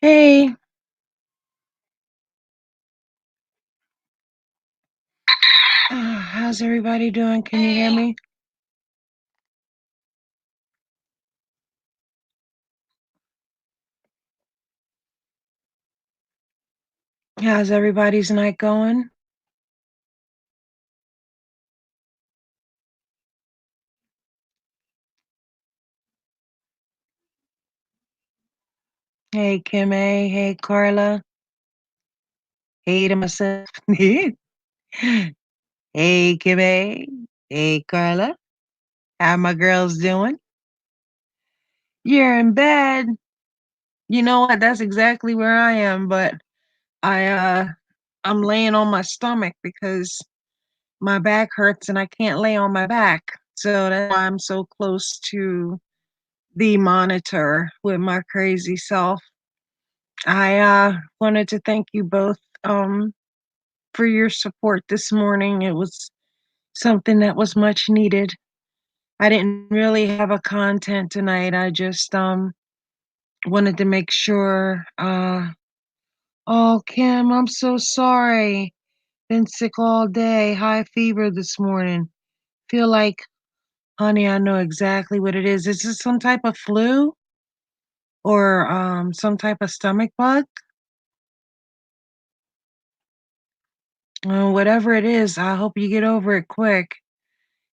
Hey, how's everybody doing? Can you hear me? How's everybody's night going? Hey, Kim A. Hey, Carla. Hey to myself. Hey, Kim A. Hey, Carla. How my girls doing? You're in bed. You know what? That's exactly where I am, but I I'm laying on my stomach because my back hurts and I can't lay on my back. So that's why I'm so close to the monitor with my crazy self. I wanted to thank you both for your support this morning. It was something that was much needed. I didn't really have a content tonight. I just wanted to make sure oh Kim, I'm so sorry. Been sick all day, high fever this morning. Feel like, honey, I know exactly what it is. Is this some type of flu or some type of stomach bug? Whatever it is, I hope you get over it quick.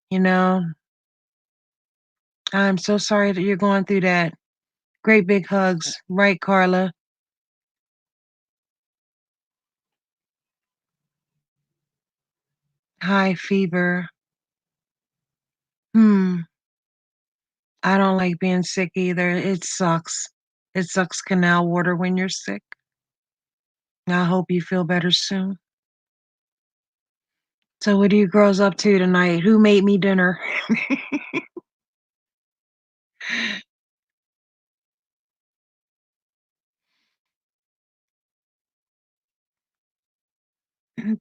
You know, I'm so sorry that you're going through that. Great big hugs. Right, Carla? High fever. Hmm. I don't like being sick either. It sucks. It sucks canal water when you're sick. I hope you feel better soon. So, what are you girls up to tonight? Who made me dinner?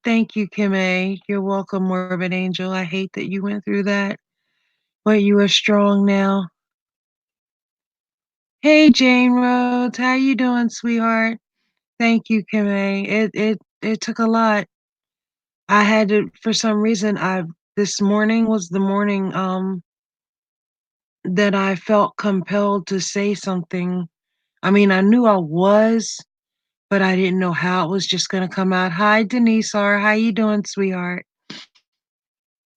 Thank you, Kim A. You're welcome, Morbid Angel. I hate that you went through that, but you are strong now. Hey, Jane Rhodes, how you doing, sweetheart? Thank you, Kim A. It took a lot. I had to for some reason I this morning was the morning that I felt compelled to say something. I mean, I knew I was, but I didn't know how it was just gonna come out. Hi, Denise R. How you doing, sweetheart?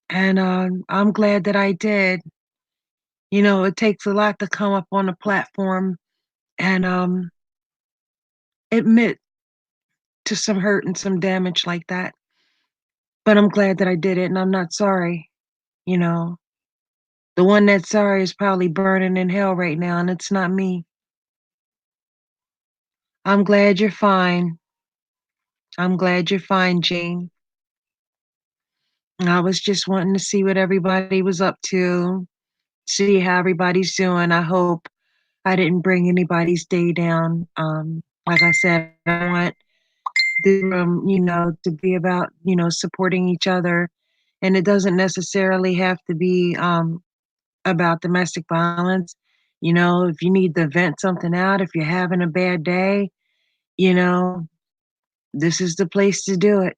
And I'm glad that I did. You know, it takes a lot to come up on a platform and admit to some hurt and some damage like that. But I'm glad that I did it and I'm not sorry, you know. The one that's sorry is probably burning in hell right now, and it's not me. I'm glad you're fine. I'm glad you're fine, Jane. I was just wanting to see what everybody was up to, see how everybody's doing. I hope I didn't bring anybody's day down. Like I said, I want the room, to be about, supporting each other. And it doesn't necessarily have to be about domestic violence. You know, if you need to vent something out, if you're having a bad day, you know, this is the place to do it,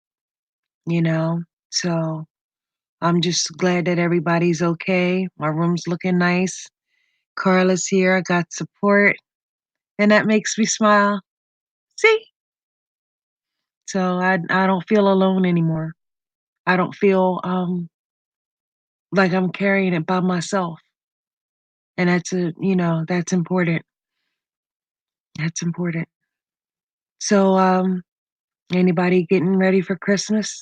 you know. So I'm just glad that everybody's okay. My room's looking nice. Carla's here. I got support, and that makes me smile. See? So I don't feel alone anymore. I don't feel like I'm carrying it by myself. And that's important. That's important. So anybody getting ready for Christmas?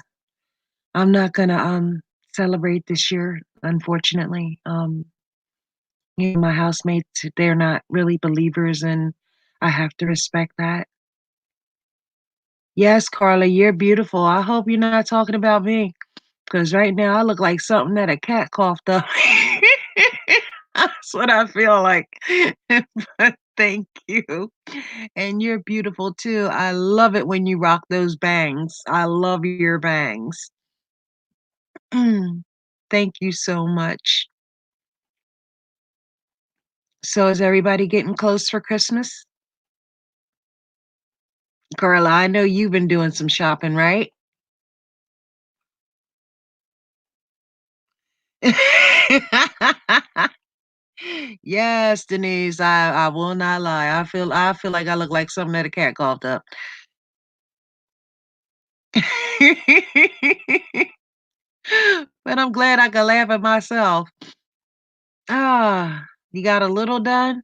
I'm not gonna celebrate this year, unfortunately. My housemates, they're not really believers, and I have to respect that. Yes, Carla, you're beautiful. I hope you're not talking about me, because right now I look like something that a cat coughed up. That's what I feel like. But thank you. And you're beautiful too. I love it when you rock those bangs. I love your bangs. Thank you so much. So is everybody getting close for Christmas? Carla, I know you've been doing some shopping, right? Yes, Denise, I will not lie. I feel like I look like something that a cat coughed up. But I'm glad I could laugh at myself. Ah, you got a little done?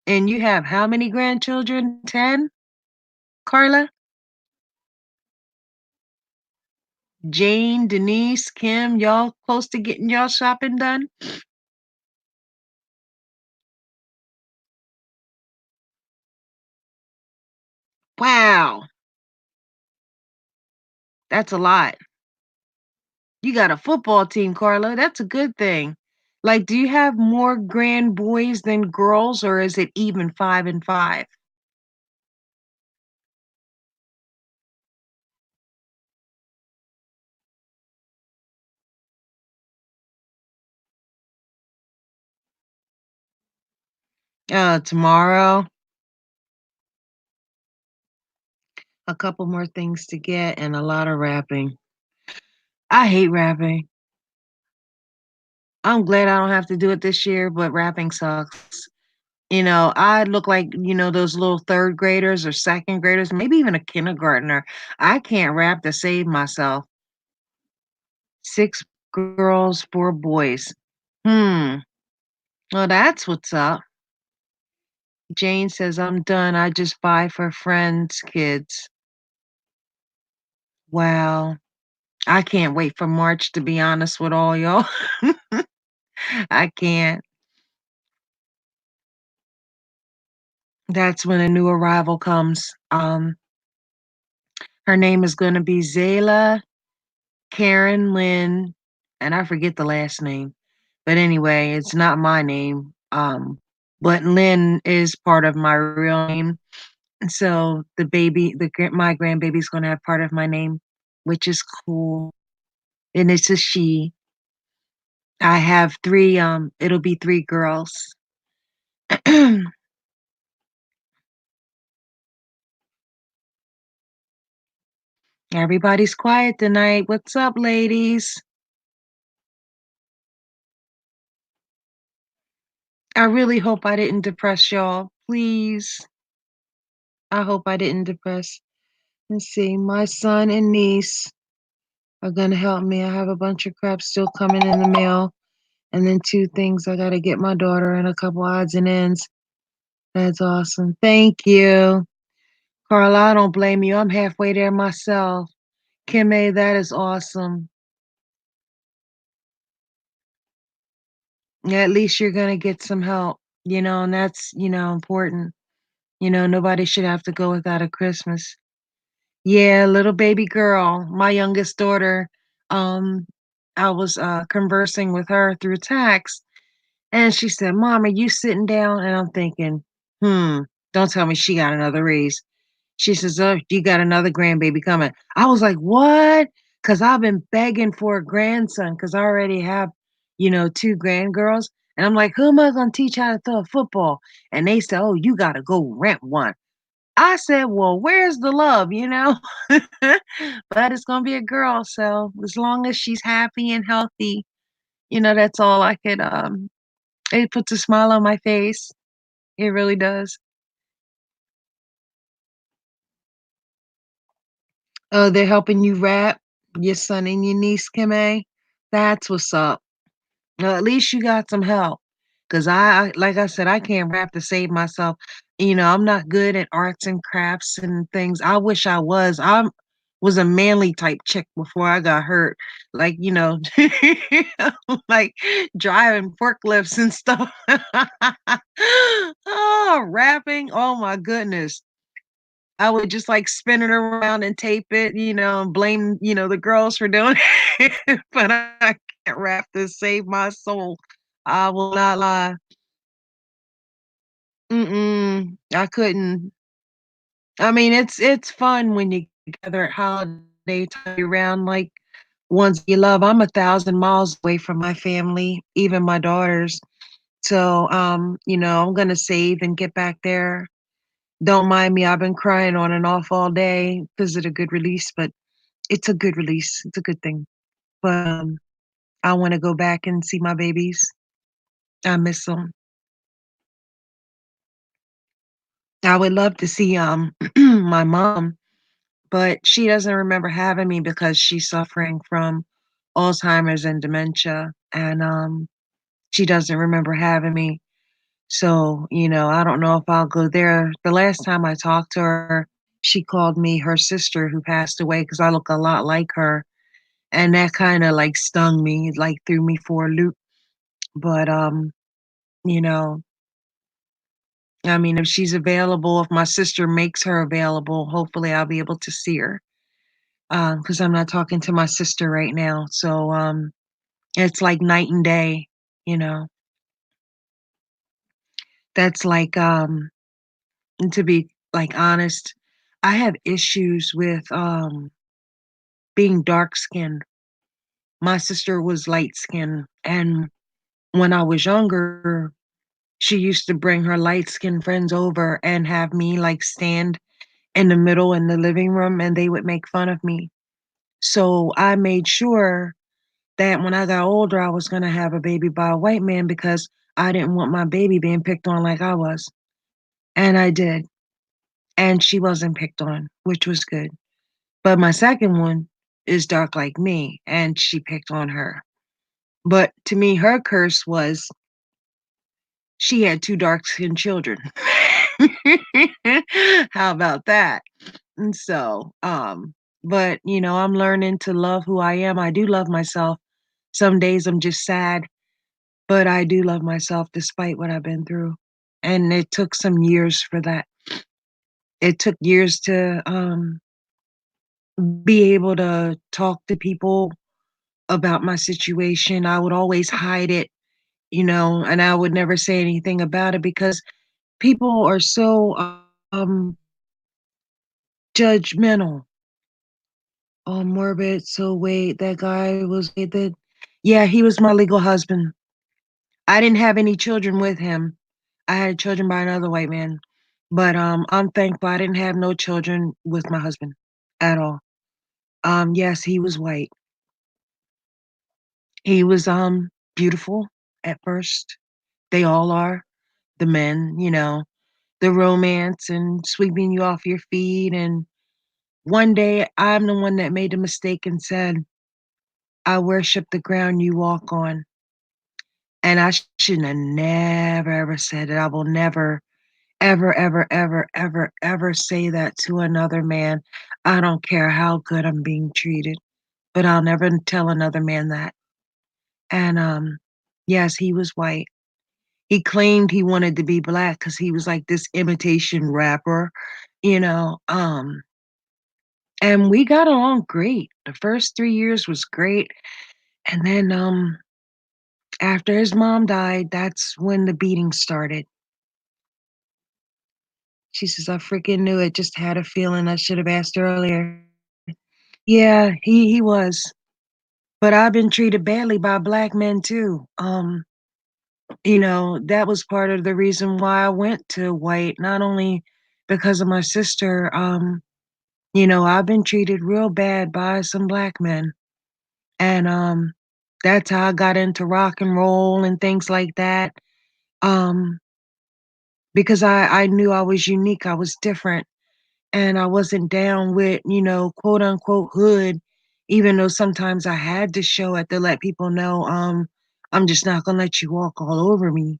And you have how many grandchildren? 10, Carla? Jane, Denise, Kim, y'all close to getting y'all shopping done? Wow, that's a lot. You got a football team, Carla. That's a good thing. Like, do you have more grand boys than girls, or is it even 5 and 5? Tomorrow, a couple more things to get and a lot of wrapping. I hate wrapping. I'm glad I don't have to do it this year, but wrapping sucks. I look like, those little third graders or second graders, maybe even a kindergartner. I can't wrap to save myself. 6 girls, 4 boys. Hmm. Well, that's what's up. Jane says, "I'm done. I just buy for friends' kids." Wow. I can't wait for March, to be honest with all y'all. I can't. That's when a new arrival comes. Her name is gonna be Zayla Karen Lynn, and I forget the last name. But anyway, it's not my name. But Lynn is part of my real name. So my grandbaby's gonna have part of my name, which is cool. And it's a she. I have 3, it'll be 3 girls. Everybody's quiet tonight. What's up, ladies? I really hope I didn't depress y'all. Please. I hope I didn't depress. Let's see. My son and niece are gonna help me. I have a bunch of crap still coming in the mail. And then 2 things I gotta get my daughter and a couple odds and ends. That's awesome. Thank you. Carla, I don't blame you. I'm halfway there myself. Kimmy, that is awesome. Yeah, at least you're gonna get some help, and that's, important. Nobody should have to go without a Christmas. Yeah, little baby girl, my youngest daughter, um, I was conversing with her through text, and she said, "Mom, are you sitting down?" And I'm thinking, don't tell me she got another raise. She says, "Oh, you got another grandbaby coming." I was like, "What?" Because I've been begging for a grandson because I already have, 2 grandgirls. And I'm like, "Who am I gonna teach how to throw a football?" And they said, "Oh, you gotta go rent one." I said, "Well, where's the love?" But it's gonna be a girl, so as long as she's happy and healthy, that's all I could, it puts a smile on my face. It really does. Oh, they're helping you wrap, your son and your niece, Kimmy? That's what's up. Well, at least you got some help, 'cause like I said, I can't rap to save myself. I'm not good at arts and crafts and things. I wish I was. Was a manly type chick before I got hurt, like, like driving forklifts and stuff. Oh, rapping, oh my goodness. I would just, like, spin it around and tape it, and blame, the girls for doing it, but I can't rap to save my soul. I will not lie. Mm-mm, I couldn't. I mean, it's fun when you get together at holiday time around, like, ones you love. I'm 1,000 miles away from my family, even my daughters. So, I'm gonna save and get back there. Don't mind me, I've been crying on and off all day. Visit a good release, but it's a good release. It's a good thing. But, I wanna go back and see my babies. I miss them. I would love to see, my mom, but she doesn't remember having me because she's suffering from Alzheimer's and dementia, and, she doesn't remember having me. So, I don't know if I'll go there. The last time I talked to her, she called me her sister who passed away because I look a lot like her, and that kinda, like, stung me, like, threw me for a loop, but, you know, I mean, if she's available, if my sister makes her available, hopefully I'll be able to see her, because 'cause I'm not talking to my sister right now, so, it's like night and day, you know? That's like, and to be, like, honest, I have issues with, being dark-skinned. My sister was light-skinned, and when I was younger, she used to bring her light-skinned friends over and have me, like, stand in the middle in the living room, and they would make fun of me. So, I made sure that when I got older, I was gonna have a baby by a white man because I didn't want my baby being picked on like I was, and I did, and she wasn't picked on, which was good. But my second one is dark like me, and she picked on her. But to me, her curse was she had 2 dark-skinned children. How about that? And so, but, I'm learning to love who I am. I do love myself. Some days I'm just sad, but I do love myself despite what I've been through. And it took some years for that. It took years to, be able to talk to people about my situation. I would always hide it, and I would never say anything about it because people are so, judgmental. Oh, morbid. So wait, that guy was that yeah, he was my legal husband. I didn't have any children with him. I had children by another white man. But I'm thankful I didn't have no children with my husband at all. Yes, he was white. He was beautiful at first. They all are. The men, the romance and sweeping you off your feet. And one day I'm the one that made a mistake and said, I worship the ground you walk on. And I shouldn't have never ever said it. I will never, ever, ever, ever, ever, ever say that to another man. I don't care how good I'm being treated, but I'll never tell another man that. And yes, he was white. He claimed he wanted to be black because he was like this imitation rapper, you know. And we got along great. The first 3 years was great. And then after his mom died, that's when the beating started. She says, "I freaking knew it, just had a feeling I should have asked earlier." Yeah, he was. But I've been treated badly by black men too. That was part of the reason why I went to white, not only because of my sister, I've been treated real bad by some black men. And that's how I got into rock and roll and things like that. Um, because I knew I was unique, I was different. And I wasn't down with, quote unquote hood, even though sometimes I had to show it to let people know, I'm just not gonna let you walk all over me.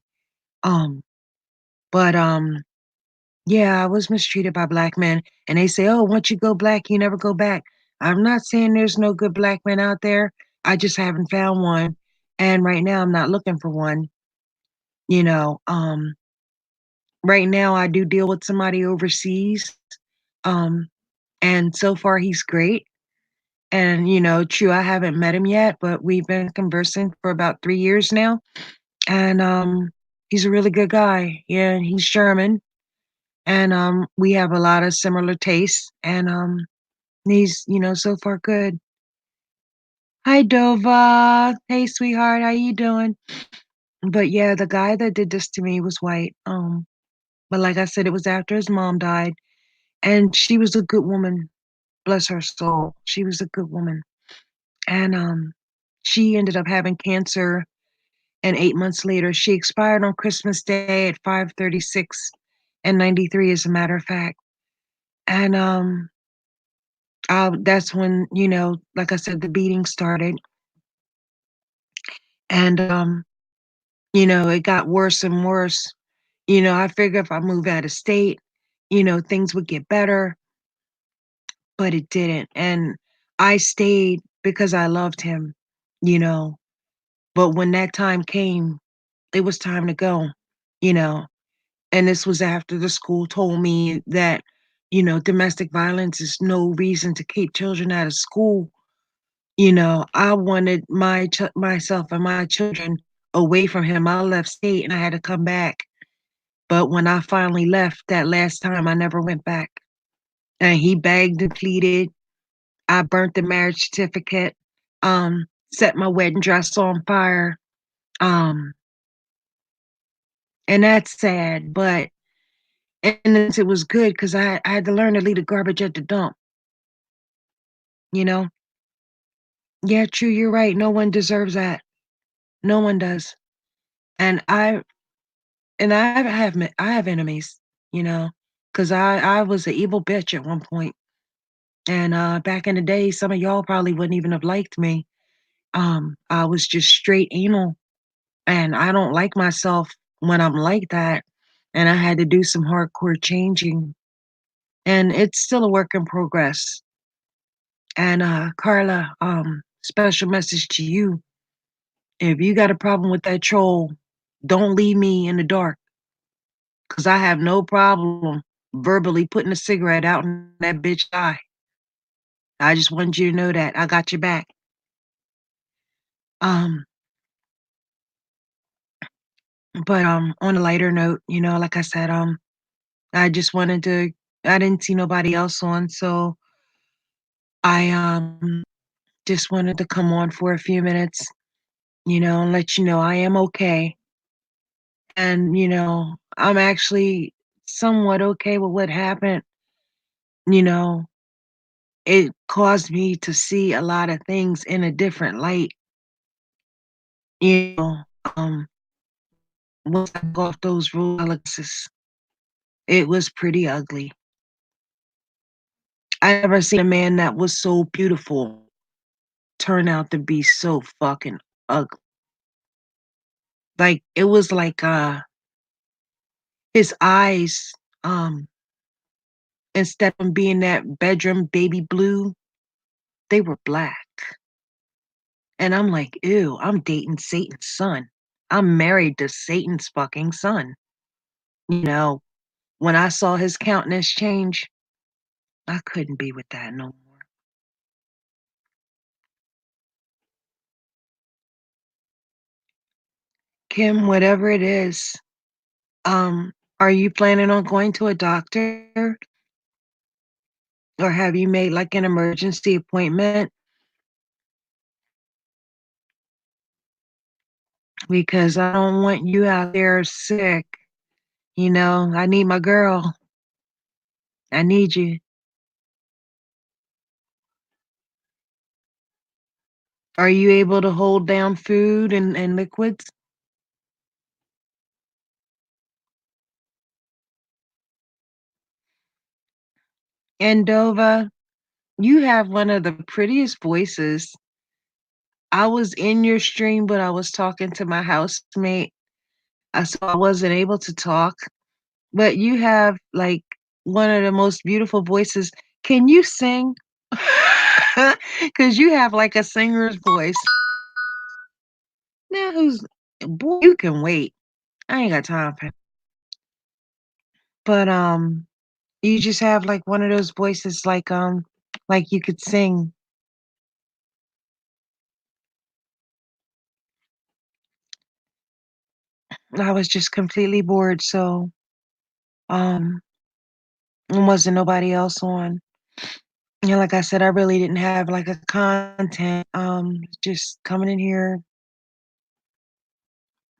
Um, but yeah, I was mistreated by black men. And they say, oh, once you go black, you never go back. I'm not saying there's no good black men out there. I just haven't found one. And right now I'm not looking for one, you know. Right now I do deal with somebody overseas. Um, and so far he's great. And, true, I haven't met him yet, but we've been conversing for about 3 years now, and, he's a really good guy. Yeah, he's German, and, we have a lot of similar tastes, and, he's, so far good. Hi, Dova. Hey, sweetheart, how you doing? But yeah, the guy that did this to me was white. But like I said, it was after his mom died, and she was a good woman. Bless her soul. She was a good woman. And she ended up having cancer, and 8 months later, she expired on Christmas Day at 5:36 and 93, as a matter of fact. And that's when, like I said, the beating started. And it got worse and worse. I figured if I move out of state, things would get better, but it didn't. And I stayed because I loved him, you know. But when that time came, it was time to go, you know. And this was after the school told me that, domestic violence is no reason to keep children out of school. I wanted myself and my children away from him. I left state and I had to come back. But when I finally left that last time, I never went back. And he begged and pleaded. I burnt the marriage certificate, set my wedding dress on fire. Um, and that's sad, but it was good because I had to learn to leave the garbage at the dump, you know? Yeah, true, you're right. No one deserves that. No one does. And I have enemies, you know, because I was an evil bitch at one point. And back in the day, some of y'all probably wouldn't even have liked me. I was just straight anal, and I don't like myself when I'm like that. And I had to do some hardcore changing, and it's still a work in progress. And Carla, special message to you. If you got a problem with that troll, don't leave me in the dark, cause I have no problem verbally putting a cigarette out in that bitch eye. I just wanted you to know that I got your back. Um, but on a lighter note, like I said, I just wanted to. I didn't see nobody else on, so I just wanted to come on for a few minutes, and let you know I am okay, and I'm actually somewhat okay with what happened. You know, it caused me to see a lot of things in a different light. You know, um, once I got off those rules, it was pretty ugly. I never seen a man that was so beautiful turn out to be so fucking ugly. Like, it was like, his eyes, um, instead of being that bedroom baby blue, they were black. And I'm like, "Ew, I'm dating Satan's son. I'm married to Satan's fucking son." You know, when I saw his countenance change, I couldn't be with that no more. Kim, whatever it is, um, are you planning on going to a doctor? Or have you made, like, an emergency appointment? Because I don't want you out there sick, I need my girl. I need you. Are you able to hold down food and liquids? And Dova, you have one of the prettiest voices. I was in your stream, but I was talking to my housemate, so I wasn't able to talk. But you have, like, one of the most beautiful voices. Can you sing? 'Cause you have, like, a singer's voice. Now who's boy, you can wait. I ain't got time for but, you just have, like, one of those voices like you could sing. I was just completely bored, so, um, there wasn't nobody else on. Yeah, like I said, I really didn't have like a content, just coming in here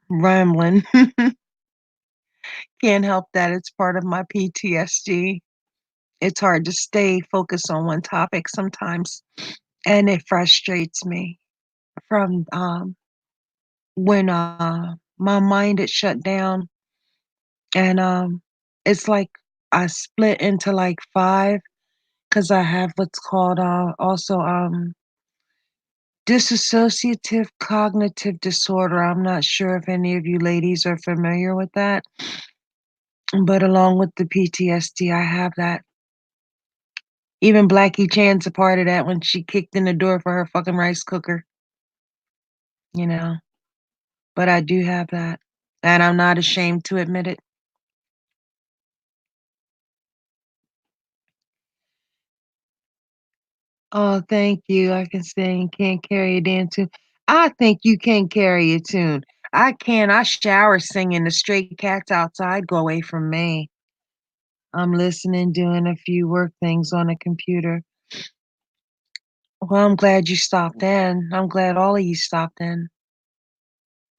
rambling. Can't help that, it's part of my PTSD. It's hard to stay focused on one topic sometimes, and it frustrates me from, when, my mind is shut down and, it's like I split into, like, 5 because I have what's called, also, dissociative cognitive disorder. I'm not sure if any of you ladies are familiar with that, but along with the PTSD, I have that. Even Blackie Chan's a part of that when she kicked in the door for her fucking rice cooker, you know? But I do have that, and I'm not ashamed to admit it. Oh, thank you. I can sing, can't carry a damn tune. I think you can carry a tune. I can. I shower singing. The stray cats outside go away from me. I'm listening, doing a few work things on a computer. Well, I'm glad you stopped in. I'm glad all of you stopped in,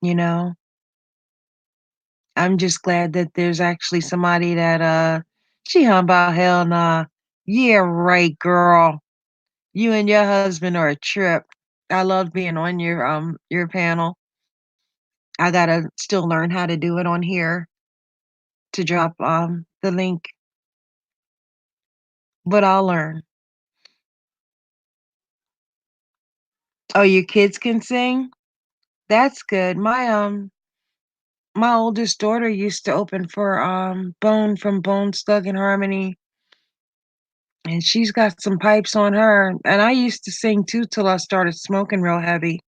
you know? I'm just glad that there's actually somebody that, she hum about hell nah. Yeah, right, girl. You and your husband are a trip. I love being on your panel. I gotta still learn how to do it on here to drop, the link, but I'll learn. Oh, your kids can sing? That's good. My oldest daughter used to open for, Bone from Bone Slug and Harmony, and she's got some pipes on her, and I used to sing too till I started smoking real heavy.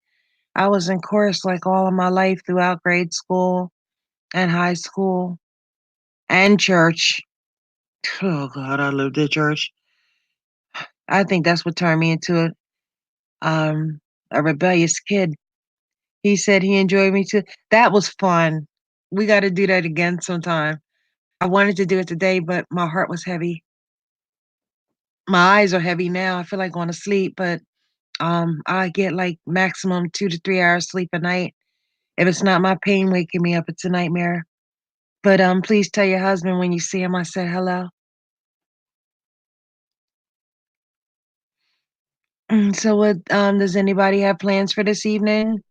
I was in chorus, like, all of my life throughout grade school and high school and church. Oh god, I lived at church. I think that's what turned me into um, a rebellious kid. He said he enjoyed me too. That was fun. We gotta do that again sometime. I wanted to do it today, but my heart was heavy. My eyes are heavy now. I feel like going to sleep, but, I get, like, maximum 2 to 3 hours sleep a night. If it's not my pain waking me up, it's a nightmare. But, please tell your husband when you see him I said hello. So what, does anybody have plans for this evening?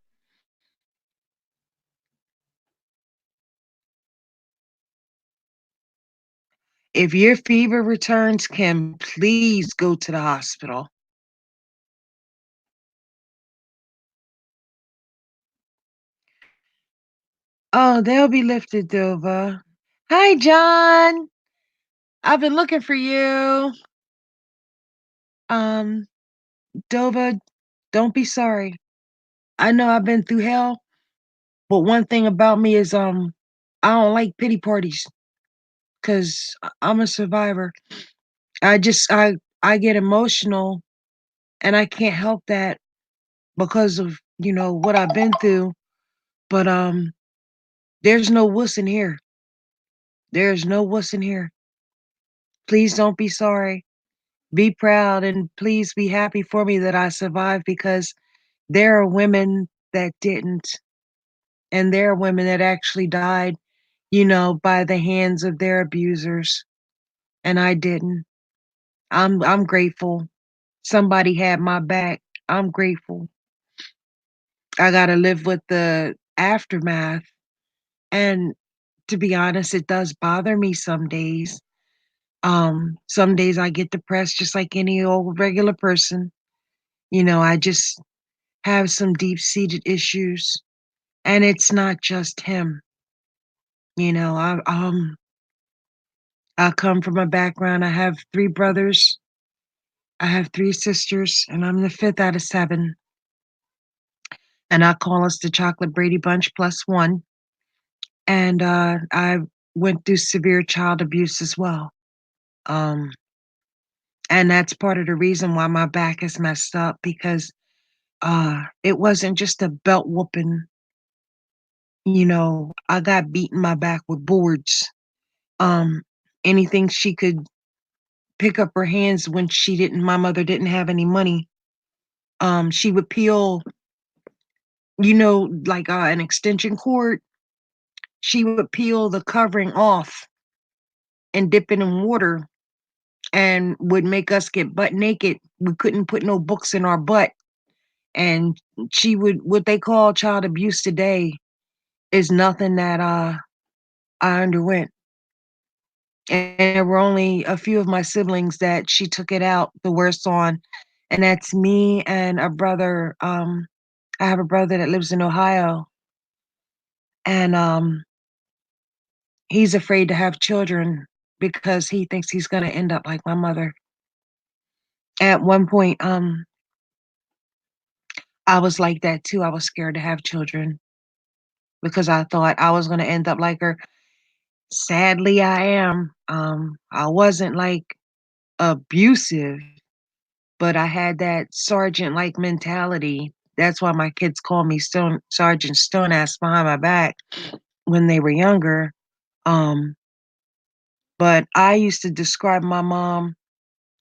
If your fever returns, Kim, please go to the hospital. Oh, they'll be lifted, Dova. Hi, John. I've been looking for you. Um, Dova, don't be sorry. I know I've been through hell, but one thing about me is I don't like pity parties because I'm a survivor. I just I get emotional and I can't help that because of, what I've been through. But there's no wuss in here. There's no wuss in here. Please don't be sorry. Be proud and please be happy for me that I survived because there are women that didn't, and there are women that actually died, by the hands of their abusers, and I didn't. I'm grateful. Somebody had my back. I'm grateful. I gotta live with the aftermath, and to be honest, it does bother me some days. Some days I get depressed just like any old regular person. I just have some deep-seated issues, and it's not just him. I come from a background. I have 3 brothers, I have 3 sisters, and I'm the 5th out of 7, and I call us the Chocolate Brady Bunch plus 1, and, I went through severe child abuse as well, um, and that's part of the reason why my back is messed up because, it wasn't just a belt whooping, I got beat in my back with boards, um, anything she could pick up her hands when my mother didn't have any money. She would peel, like, an extension cord. She would peel the covering off and dip it in water and would make us get butt naked. We couldn't put no books in our butt, and she would what they call child abuse today is nothing that, I underwent, and there were only a few of my siblings that she took it out the worst on, and that's me and a brother. I have a brother that lives in Ohio, and, he's afraid to have children because he thinks he's gonna end up like my mother. At one point, I was like that too. I was scared to have children because I thought I was gonna end up like her. Sadly, I am. I wasn't, like, abusive, but I had that sergeant-like mentality. That's why my kids call me Stone Sergeant Stone Ass behind my back when they were younger. Um, but I used to describe my mom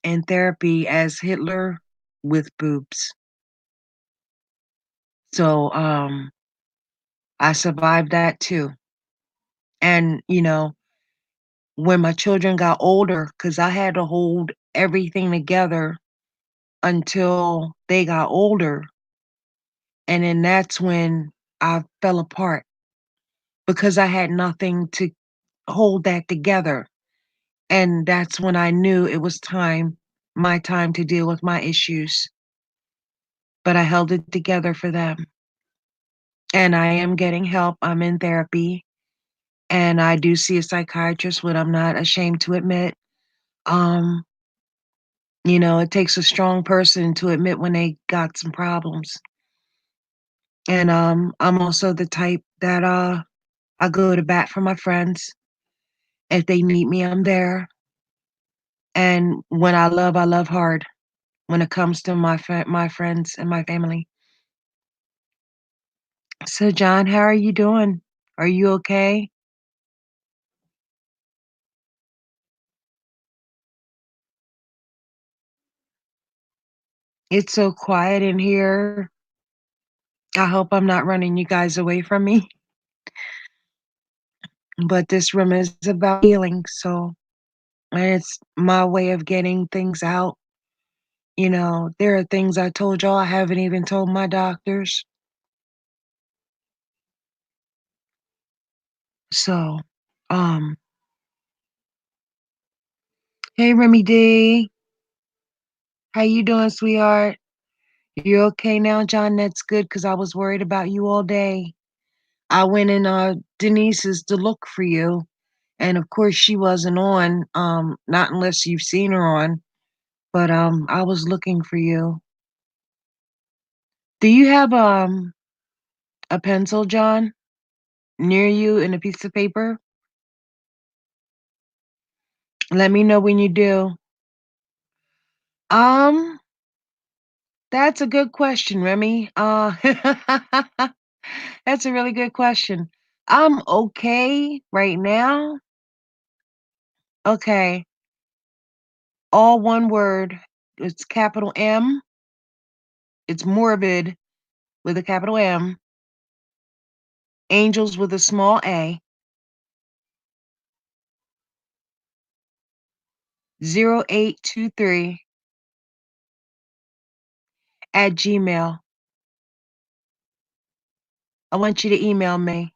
in therapy as Hitler with boobs. So, I survived that too. And, when my children got older, because I had to hold everything together until they got older, and then that's when I fell apart because I had nothing to hold that together, and that's when I knew it was my time to deal with my issues, but I held it together for them, and I am getting help. I'm in therapy, and I do see a psychiatrist, what I'm not ashamed to admit. Um, it takes a strong person to admit when they got some problems. And, I'm also the type that, I go to bat for my friends. If they need me, I'm there. And when I love hard when it comes to my friends and my family. So, John, how are you doing? Are you okay? It's so quiet in here. I hope I'm not running you guys away from me, but this room is about healing, so and it's my way of getting things out. There are things I told y'all I haven't even told my doctors. So, um, hey, Remy D, how you doing, sweetheart? You okay now, John? That's good because I was worried about you all day. I went in Denise's to look for you, and of course she wasn't on. Not unless you've seen her on, but I was looking for you. Do you have a pencil, John, near you and a piece of paper? Let me know when you do. Um, that's a good question, Remy. That's a really good question. I'm okay right now. Okay, all one word. It's capital M. It's morbid with a capital M. Angels with a small a. 0823 at Gmail. I want you to email me.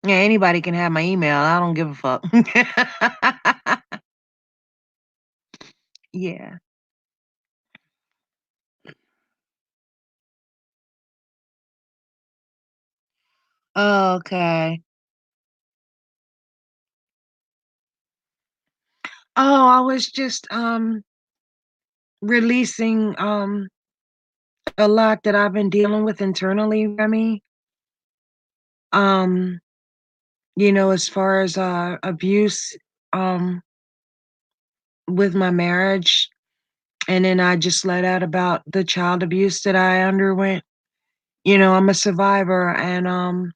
Yeah, anybody can have my email. I don't give a fuck. Yeah. Okay. Oh, I was just releasing a lot that I've been dealing with internally, Remy. Um, as far as abuse um with my marriage, and then I just let out about the child abuse that I underwent. I'm a survivor, and,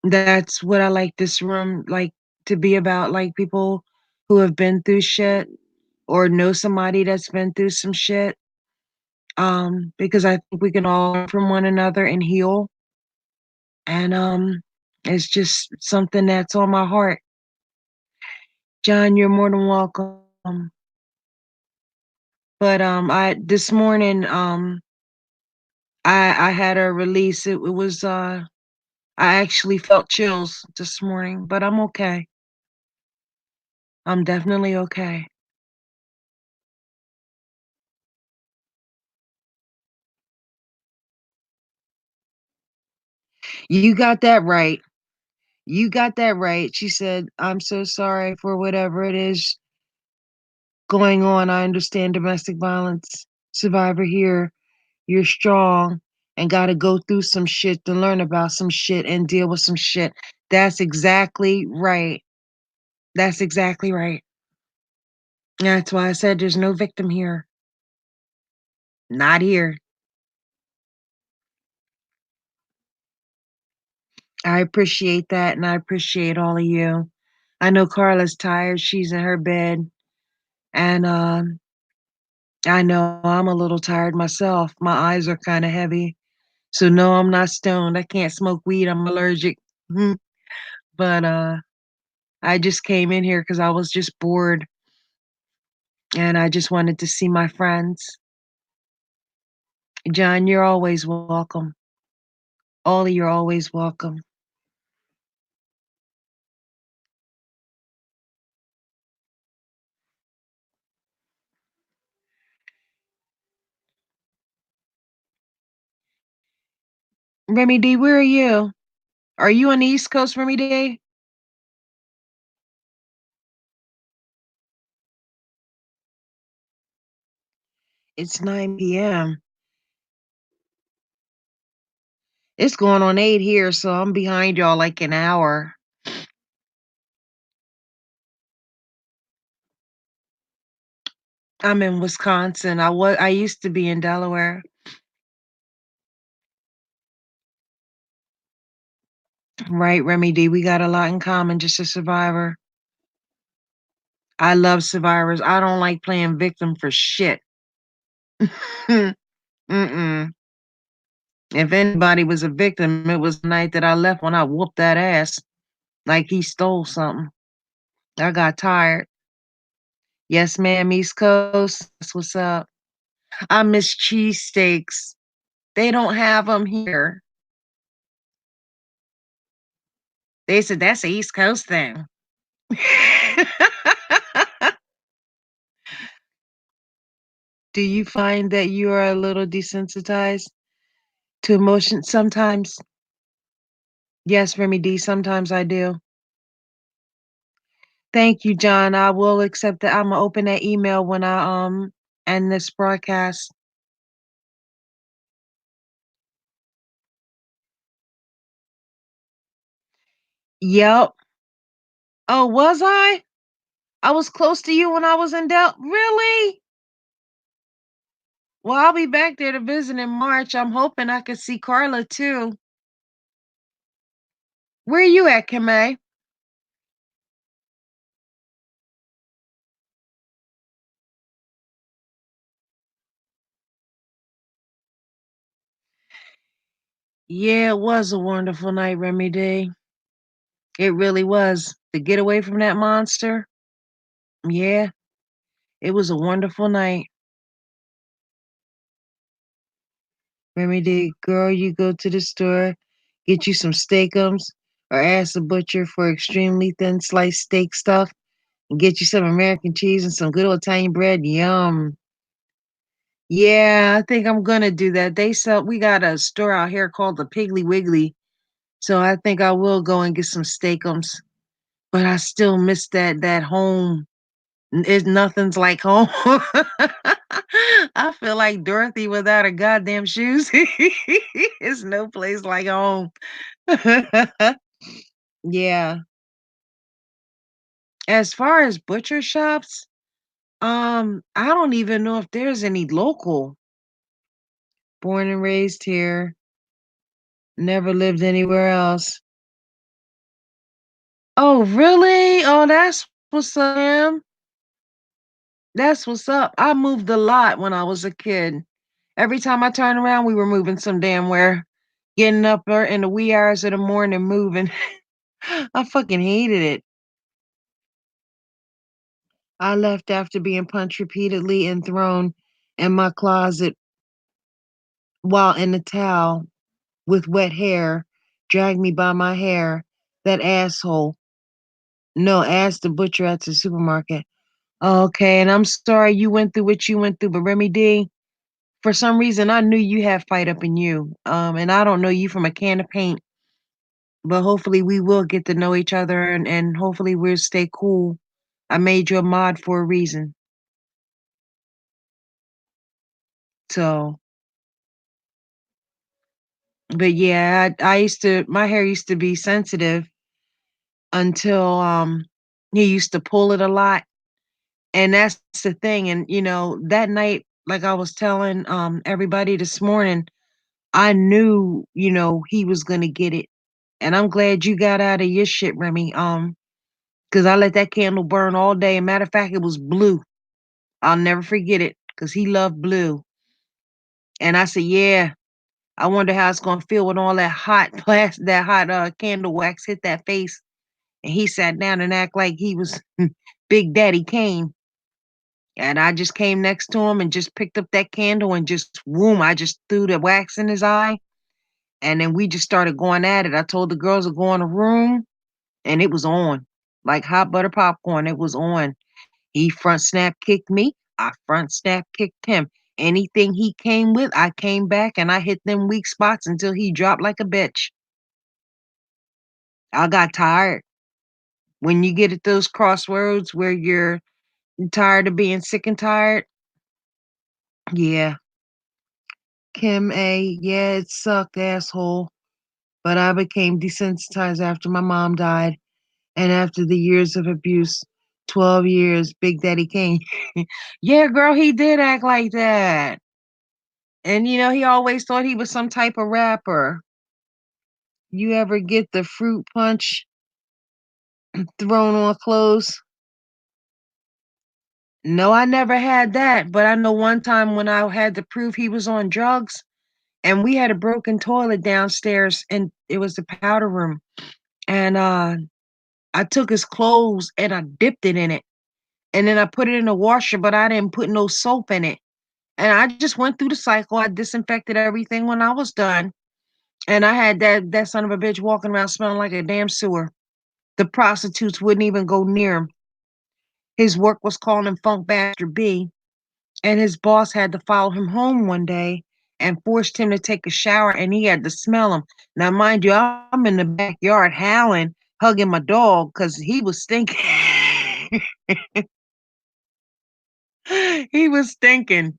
that's what I like this room, like, to be about, like, people who have been through shit or know somebody that's been through some shit, because I think we can all learn from one another and heal, and, it's just something that's on my heart. John, you're more than welcome. But, I this morning, I had a release. It was, I actually felt chills this morning, but I'm okay. I'm definitely okay. You got that right. You got that right. She said, "I'm so sorry for whatever it is going on. I understand domestic violence survivor here. You're strong and gotta go through some shit to learn about some shit and deal with some shit." That's exactly right. That's exactly right. That's why I said there's no victim here. Not here. I appreciate that, and I appreciate all of you. I know Carla's tired. She's in her bed, and, I know I'm a little tired myself. My eyes are kinda heavy. So, no, I'm not stoned. I can't smoke weed. I'm allergic. Mhm. But, I just came in here because I was just bored, and I just wanted to see my friends. John, you're always welcome. All of you're always welcome. Remy D, where are you? Are you on the East Coast, Remy D? It's 9 PM. It's going on 8 here, so I'm behind y'all like an hour. I'm in Wisconsin. I used to be in Delaware. Right, Remy D, we got a lot in common, just a survivor. I love survivors. I don't like playing victim for shit. Mm-mm. If anybody was a victim, it was the night that I left when I whooped that ass like he stole something. I got tired. Yes, ma'am, East Coast. That's what's up. I miss cheesesteaks. They don't have them here. They said that's a East Coast thing. Do you find that you are a little desensitized to emotion sometimes? Yes, Remy D, sometimes I do. Thank you, John. I will accept that. Imma open that email when I, end this broadcast. Yep. Oh, was I? I was close to you when I was in Really? Well, I'll be back there to visit in March. I'm hoping I could see Carla too. Where you at, Kimay? Yeah, it was a wonderful night, Remy D. It really was. To get away from that monster, yeah, it was a wonderful night. Remy D, girl, you go to the store, get you some steakums, or ask the butcher for extremely thin sliced steak stuff, and get you some American cheese and some good old Italian bread. Yum. Yeah, I think I'm gonna do that. We got a store out here called the Piggly Wiggly, so I think I will go and get some steakums. But I still miss that home. Nothing's like home. I feel like Dorothy without her goddamn shoes. It's no place like home. Yeah. As far as butcher shops, I don't even know if there's any local. Born and raised here. Never lived anywhere else. Oh, really? Oh, that's what's up, man. That's what's up. I moved a lot when I was a kid. Every time I turned around, we were moving some damn where. Getting up there in the wee hours of the morning moving. I fucking hated it. I left after being punched repeatedly and thrown in my closet while in the towel with wet hair, dragged me by my hair. That asshole. No, asked the butcher at the supermarket. Okay, and I'm sorry you went through what you went through, but Remy D, for some reason I knew you had fight up in you. And I don't know you from a can of paint, but hopefully we will get to know each other and hopefully we'll stay cool. I made you a mod for a reason. So, but yeah, I used to my hair used to be sensitive until he used to pull it a lot. And that's the thing. And that night, like I was telling everybody this morning, I knew, he was gonna get it. And I'm glad you got out of your shit, Remy. Because I let that candle burn all day. And matter of fact, it was blue. I'll never forget it because he loved blue. And I said, yeah, I wonder how it's gonna feel when all that hot that hot candle wax hit that face. And he sat down and act like he was Big Daddy Kane. And I just came next to him and just picked up that candle and just whoom, I just threw the wax in his eye. And then we just started going at it. I told the girls to go in the room and it was on. Like hot butter popcorn, it was on. He front snap kicked me. I front snap kicked him. Anything he came with, I came back and I hit them weak spots until he dropped like a bitch. I got tired. When you get at those crossroads where you're tired of being sick and tired, yeah. Kim A, yeah, it sucked, asshole. But I became desensitized after my mom died and after the years of abuse. 12 years, Big Daddy Kane. Yeah, girl, he did act like that. And he always thought he was some type of rapper. You ever get the fruit punch thrown on clothes? No, I never had that. But I know one time when I had to prove he was on drugs, and we had a broken toilet downstairs, and it was the powder room. And I took his clothes and I dipped it in it. And then I put it in the washer, but I didn't put no soap in it. And I just went through the cycle. I disinfected everything when I was done. And I had that son of a bitch walking around smelling like a damn sewer. The prostitutes wouldn't even go near him. His work was calling him Funk Bastard B, and his boss had to follow him home one day and forced him to take a shower, and he had to smell him. Now, mind you, I'm in the backyard howling, hugging my dog because he was stinking. He was stinking.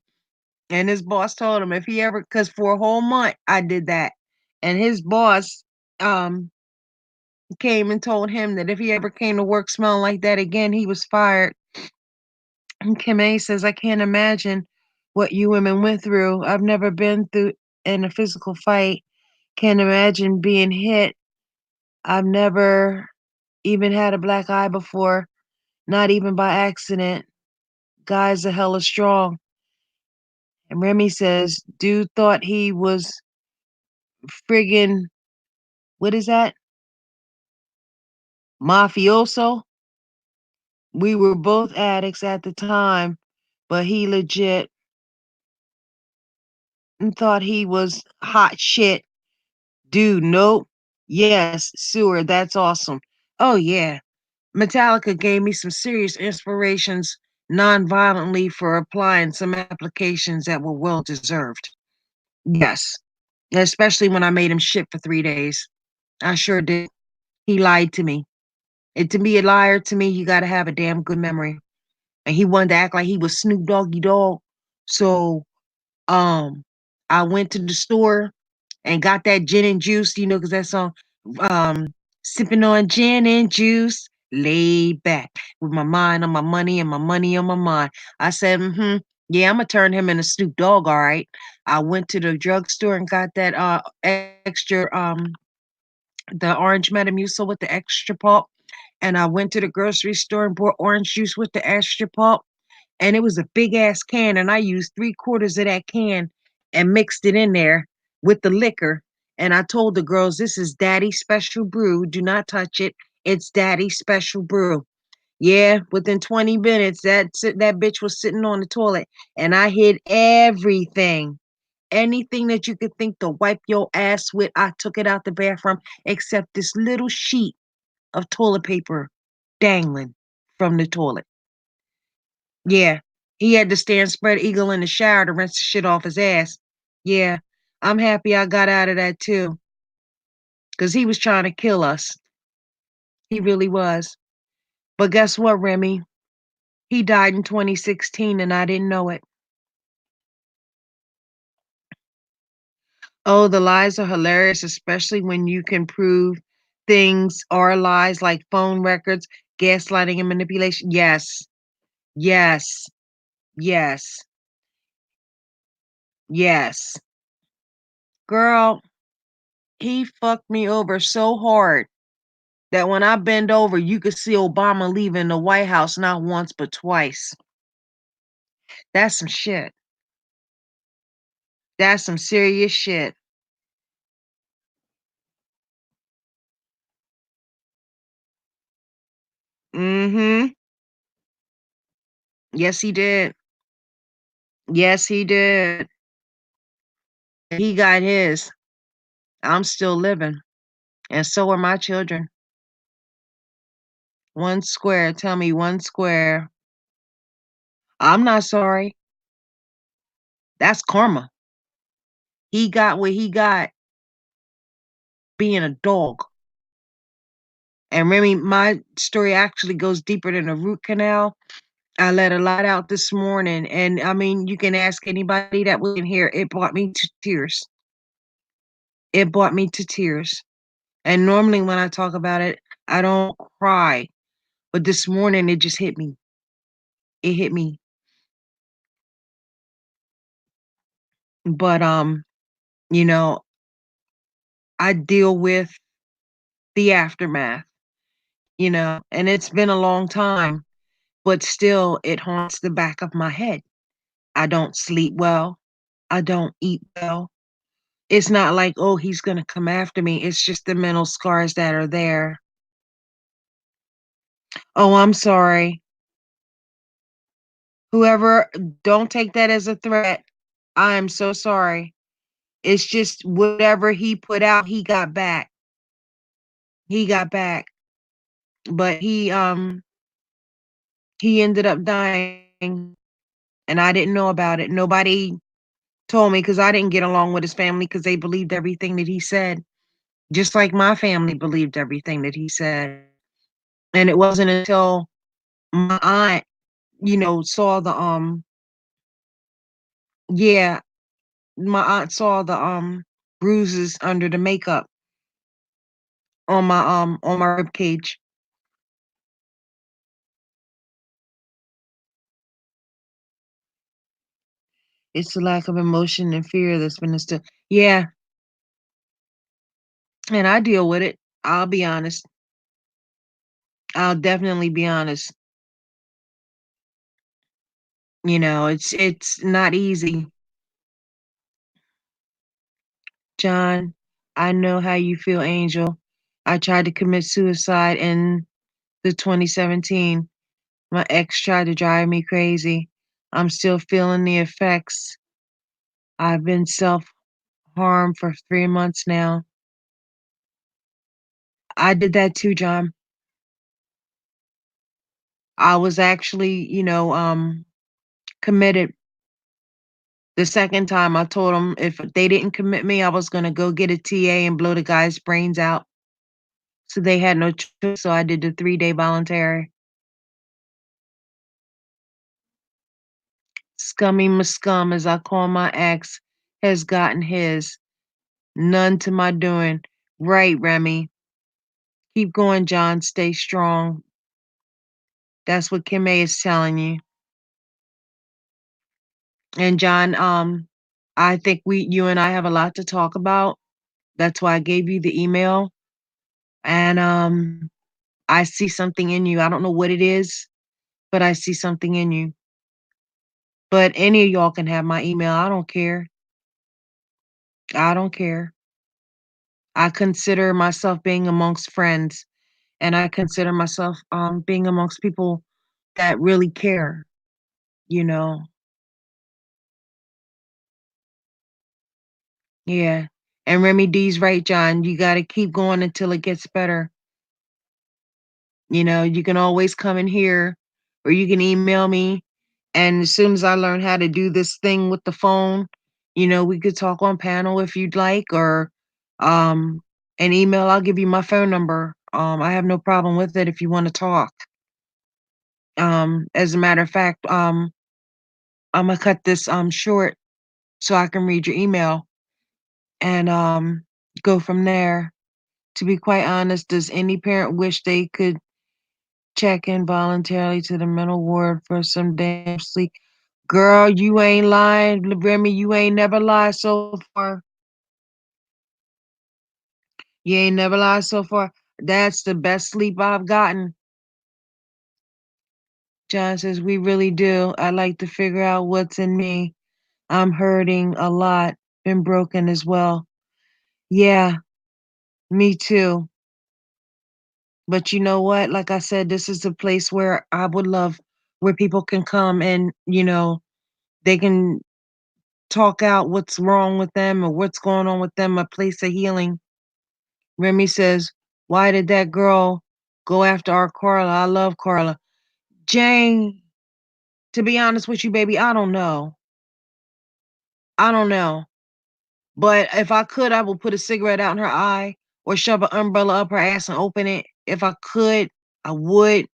And his boss told him if he ever, because for a whole month I did that. And his boss um came and told him that if he ever came to work smelling like that again, he was fired. And Kim A says, I can't imagine what you women went through. I've never been through in a physical fight. Can't imagine being hit. I've never even had a black eye before, not even by accident. Guys are hella strong. And Remy says, dude thought he was friggin' what is that? Mafioso? We were both addicts at the time, but he legit thought he was hot shit. Dude, nope. Yes, sewer, that's awesome. Oh yeah. Metallica gave me some serious inspirations non-violently for applying some applications that were well deserved. Yes. Especially when I made him shit for 3 days. I sure did. He lied to me. And to be a liar to me, you gotta have a damn good memory. And he wanted to act like he was Snoop Doggy Dogg. So um I went to the store and got that gin and juice, because that song, sipping on gin and juice, laid back with my mind on my money and my money on my mind. I said, Yeah, Imma turn him into Snoop Dogg, alright. I went to the drugstore and got that, extra, the orange Metamucil with the extra pulp, and I went to the grocery store and bought orange juice with the extra pulp, and it was a big ass can, and I used 3/4 of that can and mixed it in there with the liquor, and I told the girls, "This is daddy's special brew, do not touch it, it's daddy's special brew." Yeah, within 20 minutes, that bitch was sitting on the toilet, and I hid everything. Anything that you could think to wipe your ass with, I took it out the bathroom, except this little sheet of toilet paper dangling from the toilet. Yeah, he had to stand spread eagle in the shower to rinse the shit off his ass. Yeah, I'm happy I got out of that too, 'cause he was trying to kill us. He really was. But guess what, Remy? He died in 2016 and I didn't know it. Oh, the lies are hilarious, especially when you can prove things are lies like phone records, gaslighting, and manipulation. Yes, yes, yes, yes. Girl, he fucked me over so hard that when I bend over, you could see Obama leaving the White House not once but twice. That's some shit. That's some serious shit. Mhm. Yes, he did. Yes, he did. He got his. I'm still living, and so are my children. One square. Tell me one square. I'm not sorry. That's karma. He got what he got being a dog. And Remy, my story actually goes deeper than a root canal. I let a lot out this morning, and I mean, you can ask anybody that was in here. It brought me to tears. It brought me to tears. And normally when I talk about it, I don't cry. But this morning it just hit me. It hit me. But you know, I deal with the aftermath, and it's been a long time, but still it haunts the back of my head. I don't sleep well. I don't eat well. It's not like, "Oh, he's gonna come after me." It's just the mental scars that are there. Oh, I'm sorry. Whoever don't take that as a threat. I am so sorry. It's just whatever he put out, he got back. He got back. But he ended up dying, and I didn't know about it. Nobody told me because I didn't get along with his family because they believed everything that he said, just like my family believed everything that he said. And it wasn't until my aunt, saw the yeah, my aunt saw the bruises under the makeup on my rib cage. It's the lack of emotion and fear that's been instilled. Yeah, and I deal with it. I'll be honest. I'll definitely be honest. It's not easy. John, I know how you feel, Angel. I tried to commit suicide in the 2017. My ex tried to drive me crazy. I'm still feeling the effects. I've been self-harm for 3 months now. I did that too, John. I was actually, committed. The second time I told them if they didn't commit me, I was gonna go get a TA and blow the guy's brains out. So they had no choice, so I did the 3-day voluntary. Scummy scum, as I call my ex, has gotten his. None to my doing. Right, Remy. Keep going, John. Stay strong. That's what Kimay is telling you. And John, I think you and I have a lot to talk about. That's why I gave you the email. And I see something in you. I don't know what it is, but I see something in you. But any of y'all can have my email. I don't care. I don't care. I consider myself being amongst friends, and I consider myself being amongst people that really care, you know. Yeah. And Remy D's right, John. You got to keep going until it gets better. You know, you can always come in here or you can email me. And as soon as I learn how to do this thing with the phone, we could talk on panel if you'd like, or um an email. I'll give you my phone number. I have no problem with it if you want to talk. As a matter of fact, I'm gonna cut this short so I can read your email and go from there. To be quite honest, does any parent wish they could check in voluntarily to the mental ward for some damn sleep? Girl, you ain't lying, Remy. You ain't never lied so far. You ain't never lied so far. That's the best sleep I've gotten. John says, we really do. I like to figure out what's in me. I'm hurting a lot. Been broken as well. Yeah, me too. But you know what? Like I said, this is a place where I would love where people can come and, they can talk out what's wrong with them or what's going on with them, a place of healing. Remy says, why did that girl go after our Carla? I love Carla. Jane, to be honest with you, baby, I don't know. I don't know. But if I could, I would put a cigarette out in her eye or shove an umbrella up her ass and open it. If I could, I would.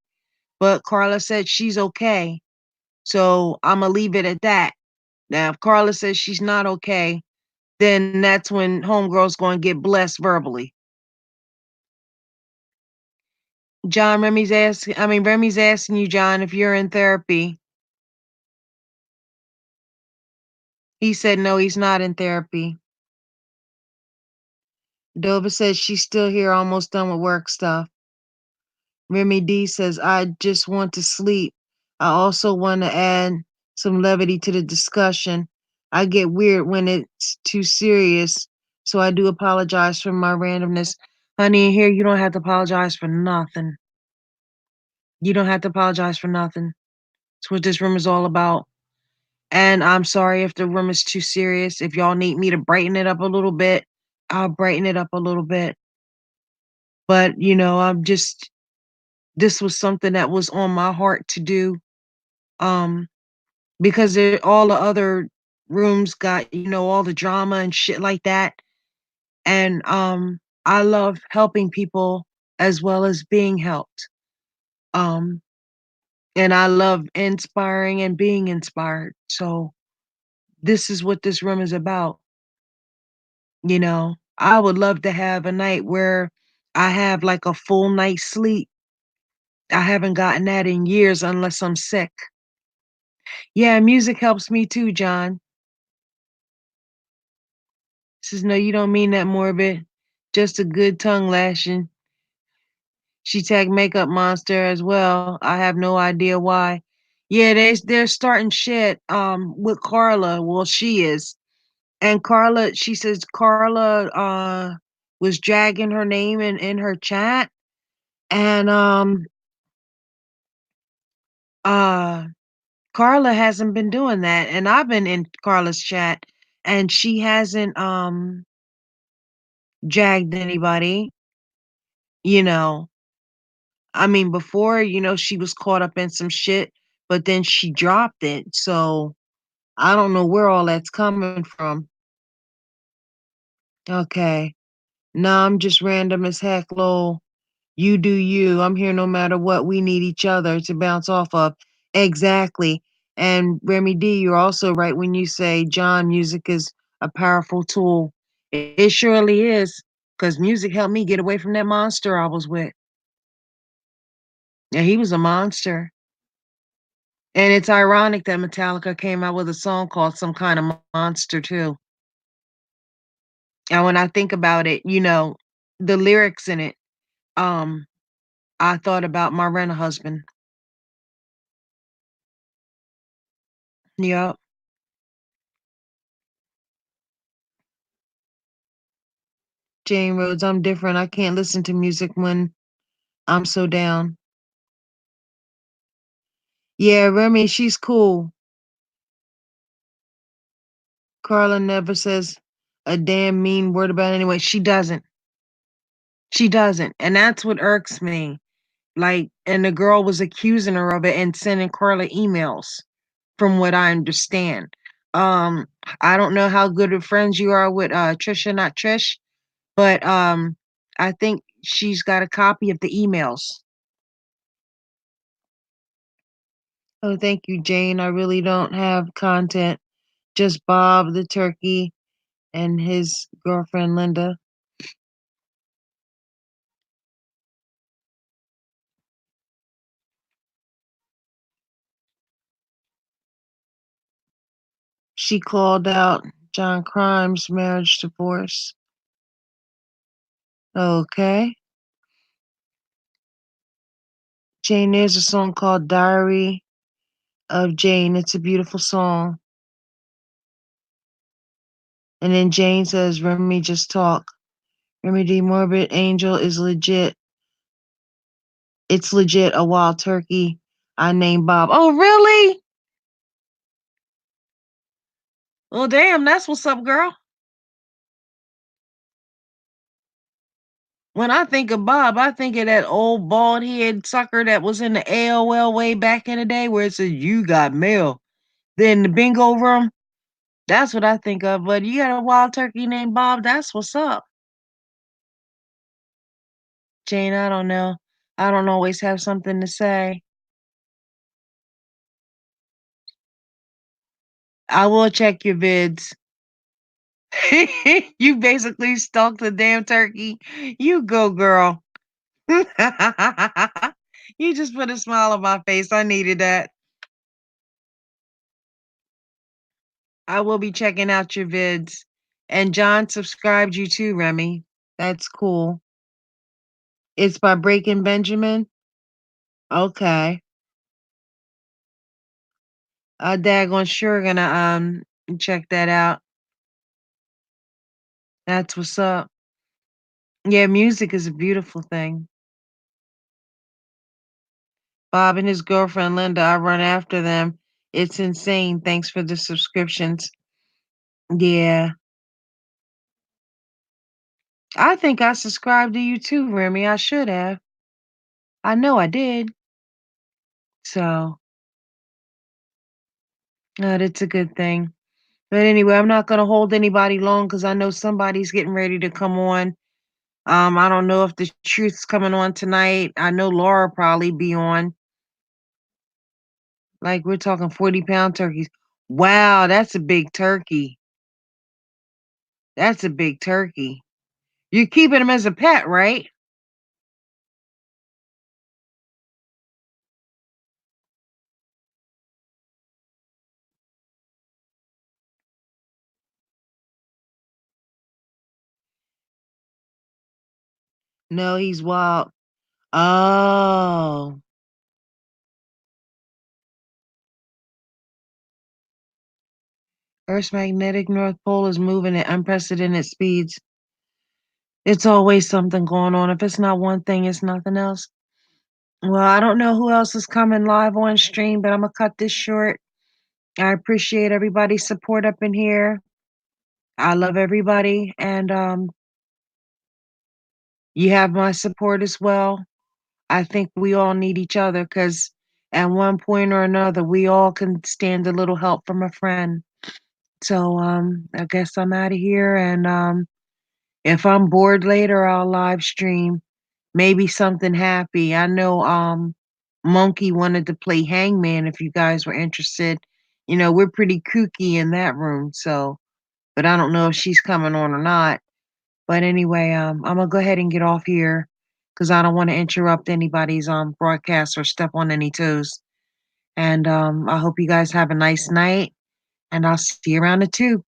But Carla said she's okay. So I'm going to leave it at that. Now, if Carla says she's not okay, then that's when homegirl's going to get blessed verbally. Remy's asking you, John, if you're in therapy. He said, no, he's not in therapy. Dova says she's still here, almost done with work stuff. Remy D says, I just want to sleep. I also want to add some levity to the discussion. I get weird when it's too serious, so I do apologize for my randomness. Honey, here you don't have to apologize for nothing. You don't have to apologize for nothing. It's what this room is all about. And I'm sorry if the room is too serious. If y'all need me to brighten it up a little bit, I'll brighten it up a little bit. But, this was something that was on my heart to do. Um, because all the other rooms got, all the drama and shit like that. And I love helping people as well as being helped. Um, and I love inspiring and being inspired. So this is what this room is about. I would love to have a night where I have like a full night's sleep. I haven't gotten that in years unless I'm sick. Yeah, music helps me too, John. Says, no, you don't mean that, Morbid. Just a good tongue lashing. She tagged Makeup Monster as well. I have no idea why. Yeah, they're starting shit with Carla. Well, she is. And Carla, she says Carla was dragging her name in her chat. And uh Carla hasn't been doing that. And I've been in Carla's chat and she hasn't jagged anybody, you know. Before, she was caught up in some shit, but then she dropped it. So I don't know where all that's coming from. Okay. No, I'm just random as heck, lol. You do you. I'm here no matter what. We need each other to bounce off of. Exactly. And Remy D, you're also right when you say, John, music is a powerful tool. It surely is, because music helped me get away from that monster I was with. Yeah, he was a monster. And it's ironic that Metallica came out with a song called Some Kind of Monster too. And when I think about it, the lyrics in it, um, I thought about my rent-a-husband. Yep. Jane Rhodes, I'm different. I can't listen to music when I'm so down. Yeah, Remy, she's cool. Carla never says a damn mean word about it anyway. She doesn't. She doesn't. And that's what irks me. Like, and the girl was accusing her of it and sending Carla emails, from what I understand. Um, I don't know how good of friends you are with Trisha, not Trish, but I think she's got a copy of the emails. Oh, thank you, Jane. I really don't have content. Just Bob the turkey and his girlfriend Linda. She called out John Crime's marriage divorce. Okay. Jane, there's a song called Diary of Jane. It's a beautiful song. And then Jane says, Remy, just talk. Remy D. Morbid Angel is legit. It's legit a wild turkey. I named Bob. Oh, really? Well, damn, that's what's up, girl. When I think of Bob, I think of that old bald head sucker that was in the AOL way back in the day where it said, you got mail. Then the bingo room. That's what I think of. But you got a wild turkey named Bob. That's what's up. Jane, I don't know. I don't always have something to say. I will check your vids. You basically stalked the damn turkey. You go, girl. You just put a smile on my face. I needed that. I will be checking out your vids. And John subscribed you too, Remy. That's cool. It's by Breaking Benjamin. Okay. Daggone sure gonna check that out. That's what's up. Yeah, music is a beautiful thing. Bob and his girlfriend Linda, I run after them. It's insane. Thanks for the subscriptions. Yeah. I think I subscribed to you too, Remy. I should have. I know I did. So, that's a good thing. But anyway, I'm not gonna hold anybody long because I know somebody's getting ready to come on. I don't know if the truth's coming on tonight. I know Laura probably be on. Like we're talking 40-pound turkeys. Wow, that's a big turkey. That's a big turkey. You're keeping him as a pet, right? No, he's wild. Oh. Earth's magnetic North Pole is moving at unprecedented speeds. It's always something going on. If it's not one thing, it's nothing else. Well, I don't know who else is coming live on stream, but I'm gonna cut this short. I appreciate everybody's support up in here. I love everybody, and you have my support as well. I think we all need each other because at one point or another, we all can stand a little help from a friend. So I guess I'm out of here, and if I'm bored later, I'll live stream. Maybe something happy. I know Monkey wanted to play Hangman if you guys were interested. We're pretty kooky in that room, so but I don't know if she's coming on or not. But anyway, I'm gonna go ahead and get off here because I don't want to interrupt anybody's broadcast or step on any toes. and, I hope you guys have a nice night, and I'll see you around the tube.